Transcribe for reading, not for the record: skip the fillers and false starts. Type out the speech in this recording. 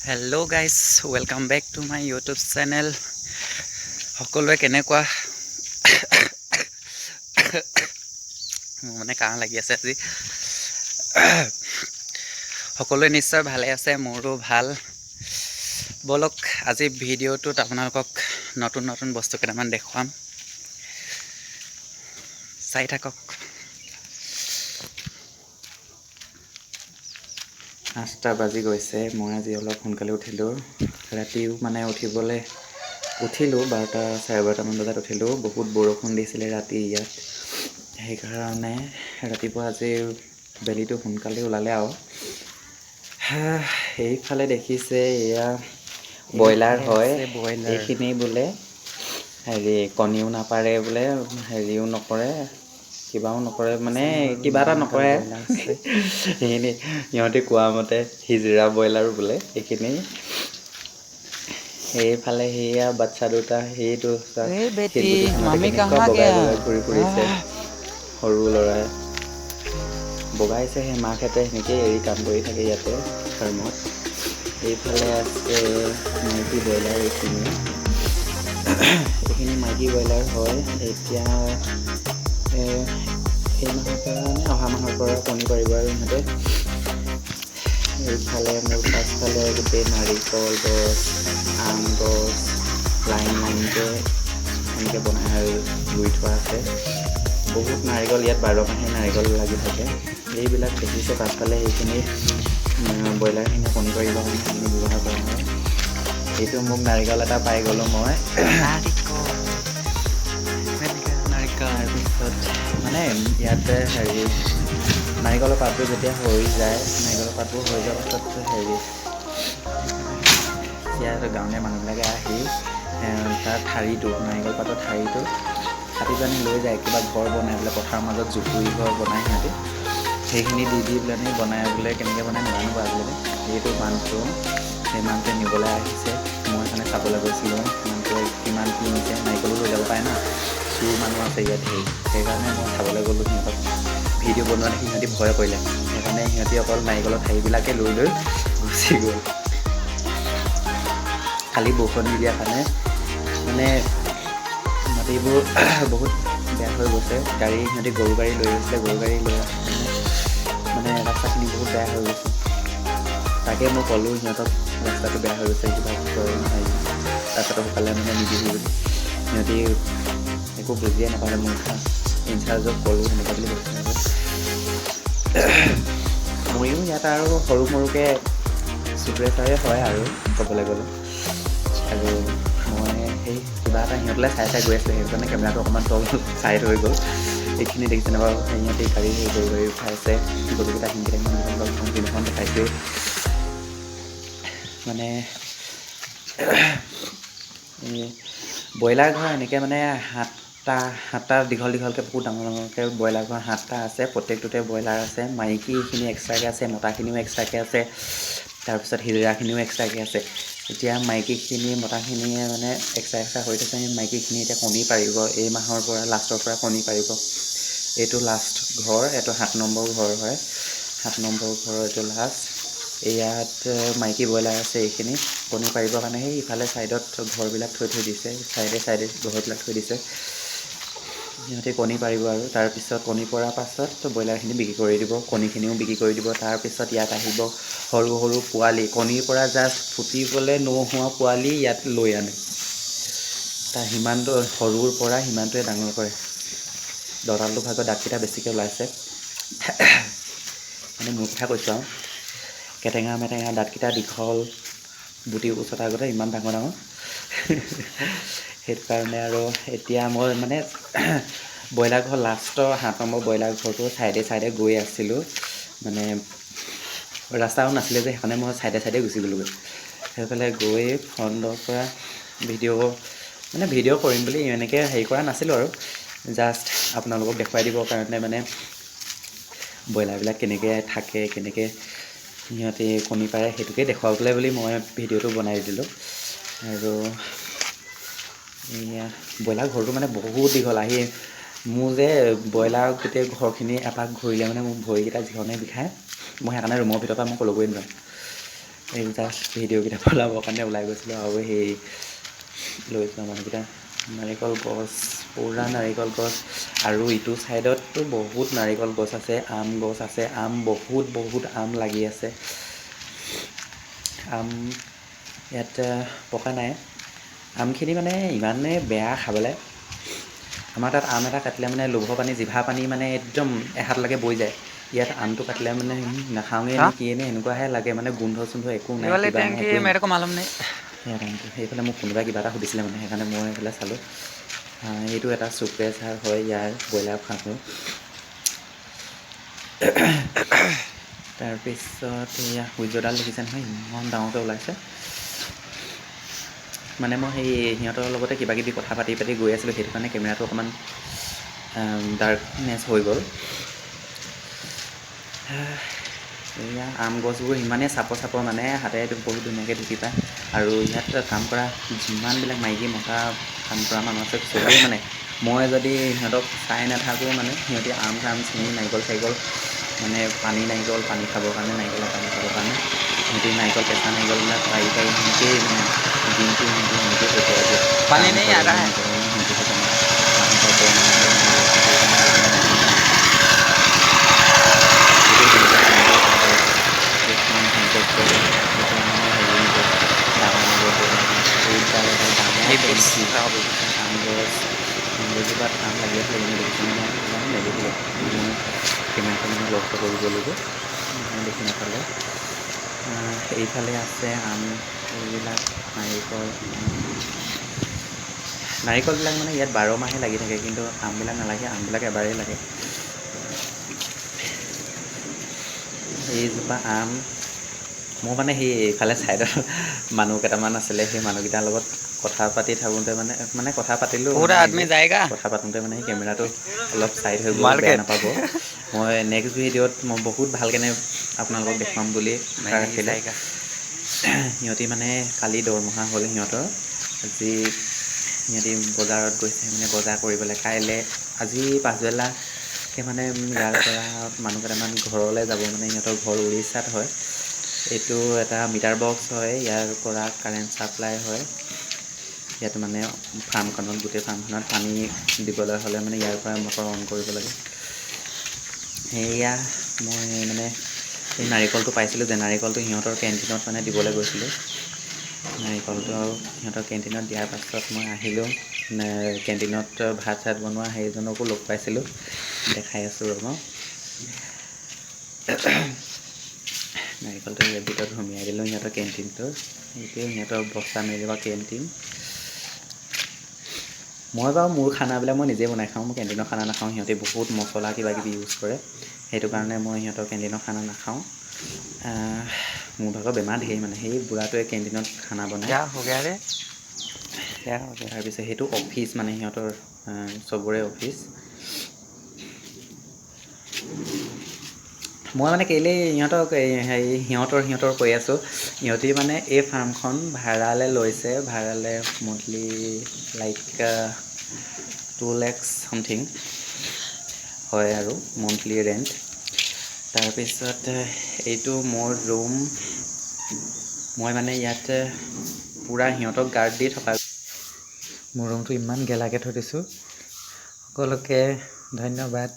Hello' guys welcome back to my YouTube channel. সকলোৱে কেনেকুৱা? মানে কাহ লাগি আছে আজি। সকলোৱে নিশ্চয় ভালে আছে, মোৰো ভাল। ব'লক আজি ভিডিঅ'টোত আপোনালোকক নতুন নতুন বস্তু কেইটামান দেখুৱাম, চাই থাকক। 8টা বাজি গৈছে। মই আজি অলপ সোনকালে উঠিলোঁ। ৰাতিও মানে উঠিলোঁ 12টা 12:30মান বজাত উঠিলোঁ। বহুত বৰষুণ দিছিলে ৰাতি ইয়াত, সেইকাৰণে ৰাতিপুৱা আজি বেলিটো সোনকালে ওলালে আৰু। এইফালে দেখিছে, এয়া ব্ৰইলাৰ হয়। এইখিনি বোলে কণীও নাপাৰে বোলে, হেৰিও নকৰে, কিবাও নকৰে, মানে কিবা এটা নকৰে। সেইখিনি সিহঁতে কোৱা মতে হিজিৰা ব্ৰইলাৰ বোলে এইখিনি। সেইফালে সেয়া বাচ্ছা দুটা, সেইটো শিলগুটিখনতে কেনেকুৱা বগাই বগাই ঘূৰি ফুৰিছে। সৰু ল'ৰাই বগাইছেহে, মাকহঁতে সেনেকেই এৰি কাম কৰি থাকে ইয়াতে ফাৰ্মত। এইফালে আছে মাইকী ব্ৰইলাৰ। এইখিনি মাইকী ব্ৰইলাৰ হয়। এতিয়া এই মাহৰ পৰা অহা মাহৰ পৰা কণী পাৰিব আৰু ইহঁতে। এইফালে মোৰ পাছফালে গোটেই নাৰিকল গছ, আম গছ, লাইনকৈ এনেকৈ বনাই ৰুই থোৱা আছে। বহুত নাৰিকল ইয়াত, 12 মাহে নাৰিকল লাগি থাকে। এইবিলাক দেখিছে পাছফালে, সেইখিনি ব্ৰইলাৰখিনি কণী পাৰিবৰ কাৰণে সেইখিনি ব্যৱহাৰ কৰা হয়। এইটো মোক নাৰিকল এটা পাই গ'লোঁ মই। তাৰপিছত মানে ইয়াতে নাৰিকলৰ পাতবোৰ যেতিয়া হৈ যায়, নাৰিকলৰ পাতবোৰ হৈ যোৱাৰ পাছত ইয়াত গাঁৱলীয়া মানুহবিলাকে আহি তাৰ ঠাৰিটো, নাৰিকল পাতৰ ঠাৰিটো কাটি পেলানি লৈ যায়। কিবা ঘৰ বনাই বোলে পথাৰৰ মাজত, জুপুৰি ঘৰ বনাই সিহঁতি। সেইখিনি দি পেলানি বনাই বোলে, কেনেকৈ বনাই নাজানো বাৰু আজিলৈকে। এইটো মানুহটো, সেই মানুহটোৱে নিবলৈ আহিছে। মই সেইকাৰণে চাবলৈ গৈছিলোঁ মানুহটোৱে কিমান কি নিছে। নাৰিকলো লৈ যাব পাৰে ন, চোৰ মানুহ আছে ইয়াত ধেৰ। সেইকাৰণে মই চাবলৈ গ'লোঁ। সিহঁতক ভিডিঅ' বনোৱা দেখি সিহঁতি ভয় কৰিলে। সেইকাৰণে সিহঁতি অকল নাৰিকলৰ ঠাৰিবিলাকে লৈ গুচি গ'ল। খালি বৰষুণ নিদিয়াৰ কাৰণে মানে মাটিবোৰ বহুত বেয়া হৈ গৈছে। সিহঁতি গৰু গাড়ী লৈ গৈছিলে, গৰু গাড়ী লৈ মানে ৰাস্তাখিনি বহুত বেয়া হৈ গৈছে। তাকে মই ক'লোঁ সিহঁতক, ৰাস্তাটো বেয়া হৈ গৈছে, কিবা ৰাস্তাটো শুকালে মানে নিদিবি বুলি। সিহঁতি একো বুজিয়ে নাপালে। মোৰ ইনচাৰ্জক ক'লোঁ সেনেকুৱা বুলি কৈছে। ময়ো ইয়াত আৰু সৰু মৰুকৈ চুপাৰভাইজাৰে হয় আৰু ক'বলৈ গ'লে। আৰু মই সেই কিবা এটা সিহঁতলৈ চাই গৈ আছিলোঁ, সেইকাৰণে কেমেৰাটো অকণমান তল চাইড হৈ গ'ল। এইখিনি দেখিছেনে বাৰু? সিহঁতি গৰু গাড়ী উঠাইছে। গৰুকেইটা সিদিনাখন দেখাইছোৱেই। মানে ব্ৰইলাৰ ঘৰ এনেকৈ মানে সাতটা দীঘলকৈ বহুত ডাঙৰকৈ ব্ৰইলাৰ ঘৰ 7টা আছে। প্ৰত্যেকটোতে ব্ৰইলাৰ আছে। মাইকীখিনি এক্সট্ৰাকৈ আছে, মতাখিনিও এক্সট্ৰাকৈ আছে। তাৰপিছত হিজৰাখিনিও এক্সট্ৰাকৈ আছে। এতিয়া মাইকীখিনি মতাখিনিয়ে মানে এক্সট্ৰা হৈ থাকে। মাইকীখিনি এতিয়া কণী পাৰিব। এই মাহৰ পৰা লাষ্টৰ পৰা কণী পাৰিব। এইটো লাষ্ট ঘৰ, এইটো 7 নম্বৰ ঘৰ হয়। 7 নম্বৰ ঘৰৰ এইটো লাষ্ট। ইয়াত মাইকী ব্ৰইলাৰ আছে। এইখিনি কণী পাৰিবৰ কাৰণে সেই ইফালে ছাইডত ঘৰবিলাক থৈ দিছে। চাইডে ঘৰবিলাক থৈ দিছে। সিহঁতে কণী পাৰিব আৰু তাৰপিছত কণী পৰাৰ পাছত ব্ৰইলাৰখিনি বিক্ৰী কৰি দিব, কণীখিনিও বিক্ৰী কৰি দিব। তাৰপিছত ইয়াত আহিব সৰু সৰু পোৱালি, কণীৰ পৰা জাষ্ট ফুটিবলৈ নোহোৱা পোৱালি ইয়াত লৈ আনে। সিমানটো সৰুৰ পৰা সিমানটোৱে ডাঙৰ কৰে। দঁতালটো ভাগৰ দাঁতকেইটা বেছিকৈ ওলাইছে। মানে মোৰ কথা কৈছোঁ আৰু। কেটেঙা মেটেঙা দাঁতকেইটা দীঘল, বুটি ওচৰত আগতে ইমান ডাঙৰ ডাঙৰ। সেইটো কাৰণে আৰু এতিয়া মই মানে ব্ৰইলাৰ ঘৰ লাষ্টৰ 7 নম্বৰ ব্ৰইলাৰ ঘৰটো চাইডে গৈ আছিলোঁ। মানে ৰাস্তাও নাছিলে যে, সেইকাৰণে মই চাইডে গুচি গ'লোঁগৈ। সেইফালে গৈ ফ্ৰণ্টৰ পৰা ভিডিঅ' কৰিম বুলি এনেকৈ হেৰি কৰা নাছিলোঁ আৰু। জাষ্ট আপোনালোকক দেখুৱাই দিবৰ কাৰণে, মানে ব্ৰইলাৰবিলাক কেনেকৈ থাকে, কেনেকৈ সিহঁতে কণী পাৰে, সেইটোকে দেখুৱাবলৈ বুলি মই ভিডিঅ'টো বনাই দিলোঁ। আৰু এয়া ব্ৰইলাৰ ঘৰটো মানে বহুত দীঘল। মোৰ যে ব্ৰইলাৰ গোটেই ঘৰখিনি এপাক ঘূৰিলে মানে মোৰ ভৰিকেইটা যিখনে বিষায়। মই সেইকাৰণে ৰুমৰ ভিতৰৰ পৰা মই ক'লৈকোৱে নোৱাৰোঁ। এই জাষ্ট ভিডিঅ'কেইটা বনাবৰ কাৰণে ওলাই গৈছিলোঁ আৰু সেই লৈছোঁ মানুহকেইটা নাৰিকল গছ পুৰা নাৰিকল গছ আৰু ইটো ছাইডততো বহুত নাৰিকল গছ আছে আম গছ আছে আম বহুত আম লাগি আছে আম ইয়াত পকা নাই আমখিনি মানে ইমানেই বেয়া খাবলৈ আমাৰ তাত আম এটা কাটিলে মানে লোভৰ পানী জিভা পানী মানে একদম এহাতলৈকে বৈ যায় ইয়াত আমটো কাটিলে মানে নাখাওঁগৈ নে কিয়ে নে এনেকুৱাহে লাগে মানে গোন্ধ চোন্ধ একো নাই কিবা নাই একোৱেই নাই সেয়া আমটো সেইফালে মোক কোনোবাই কিবা এটা সুধিছিলে মানে সেইকাৰণে মই সেইফালে চালোঁ এইটো এটা চুপ্ৰেচাৰ হয় ইয়াৰ ব্ৰইলাৰ ফাৰ্মৰ তাৰপিছত এয়া সূৰ্যডাল দেখিছে নহয় ইমান ডাঙৰকৈ ওলাইছে মানে মই সেই সিহঁতৰ লগতে কিবাকিবি কথা পাতি গৈ আছিলোঁ সেইটো কাৰণে কেমেৰাটো অকণমান ডাৰ্কনেছ হৈ গ'ল এয়া আম গছবোৰ ইমানেই চাপৰ মানে হাতেৰে বহুত ধুনীয়াকৈ ঢুকি পায় আৰু ইয়াত কাম কৰা যিমানবিলাক মাইকী মতা কাম কৰা মানুহ আছে চবেই মানে মই যদি সিহঁতক চাই নাথাকোঁ মানে সিহঁতি আম চাম চিঙি নাৰিকল চাৰিকল মানে পানী খাবৰ কাৰণে নাৰিকলৰ পানী খাবৰ কাৰণে সিহঁতি নাৰিকল কেঁচা নাৰিকলবিলাক পাৰি সিহঁতেই মানে দিনটো সিহঁতি কৰি থাকে पानी नहीं आ रहा है আমগছজোপাত আম লাগি আছে নেদেখিলে কেমেৰাটো মানে লক্ষ্য কৰিব লাগিব দেখি নাপালে এইফালে আছে আম এইবিলাক নাৰিকলবিলাক মানে ইয়াত 12 মাহে লাগি থাকে কিন্তু আমবিলাক নালাগে আমবিলাক এবাৰেই লাগে এইজোপা আম মই মানে সেই এইফালে ছাইডত মানুহ কেইটামান আছিলে সেই মানুহকেইটাৰ লগত কথা পাতি থাকোঁতে মানে কথা পাতিলোঁ पूरा आदमी जाएगा কথা পাতোঁতে মানে সেই কেমেৰাটো অলপ ছাইড হৈ গ'ল বেয়া নাপাব মই নেক্সট ভিডিঅ'ত মই বহুত ভালকৈ আপোনালোকক দেখুৱাম বুলি আশা ৰাখিলোঁ সিহঁতি মানে কালি দৰমহা হ'ল সিহঁতৰ আজি সিহঁতি বজাৰত গৈছে মানে বজাৰ কৰিবলৈ কাইলৈ আজি পাছবেলাকৈ মানে ইয়াৰ পৰা মানুহ কেইটামান ঘৰলৈ যাব মানে সিহঁতৰ ঘৰ উৰিষ্যাত হয় এইটো এটা মিটাৰ বক্স হয় ইয়াৰ পৰা কাৰেণ্ট ছাপ্লাই হয় ইয়াত মানে ফাৰ্মখনত গোটেই ফাৰ্মখনত পানী দিবলৈ হ'লে মানে ইয়াৰ পৰা মটৰ অন কৰিব লাগে সেয়া মই মানে এই নাৰিকলটো পাইছিলোঁ যে নাৰিকলটো সিহঁতৰ কেণ্টিনত মানে দিবলৈ গৈছিলোঁ নাৰিকলটো সিহঁতৰ কেণ্টিনত দিয়াৰ পাছত মই আহিলোঁ কেণ্টিনত ভাত চাত বনোৱা সেইজনকো লগ পাইছিলোঁ দেখাই আছোঁ ৰ'ব নাৰিকলটো ইয়াৰ ভিতৰত সুমিয়াই দিলোঁ সিহঁতৰ কেণ্টিনটো এইটোৱে সিহঁতৰ বস্তা মেলিবা কেণ্টিন মই বাৰু মোৰ খানাবিলাক মই নিজে বনাই খাওঁ মই কেণ্টিনৰ খানা নাখাওঁ সিহঁতে বহুত মছলা কিবাকিবি ইউজ কৰে সেইটো কাৰণে মই সিহঁতৰ কেণ্টিনৰ খানা নাখাওঁ মোৰ ভাগৰ বেমাৰ ধেৰ মানে সেই বুঢ়াটোৱে কেণ্টিনত খানা বনায় তাৰপিছত সেইটো অফিচ মানে সিহঁতৰ চবৰে অফিচ মই মানে কেলেই ইহঁতক হেৰি সিহঁতৰ কৈ আছোঁ সিহঁতি মানে এই ফাৰ্মখন ভাড়ালৈ লৈছে মন্থলি লাইক 2 lakhs চামথিং হয় আৰু মন্থলি ৰেণ্ট তাৰপিছত এইটো মোৰ ৰুম মই মানে ইয়াত পূৰা সিহঁতক গাৰ্ড দি থকা মোৰ ৰুমটো ইমান গেলাকৈ থৈ দিছোঁ সকলোকে ধন্যবাদ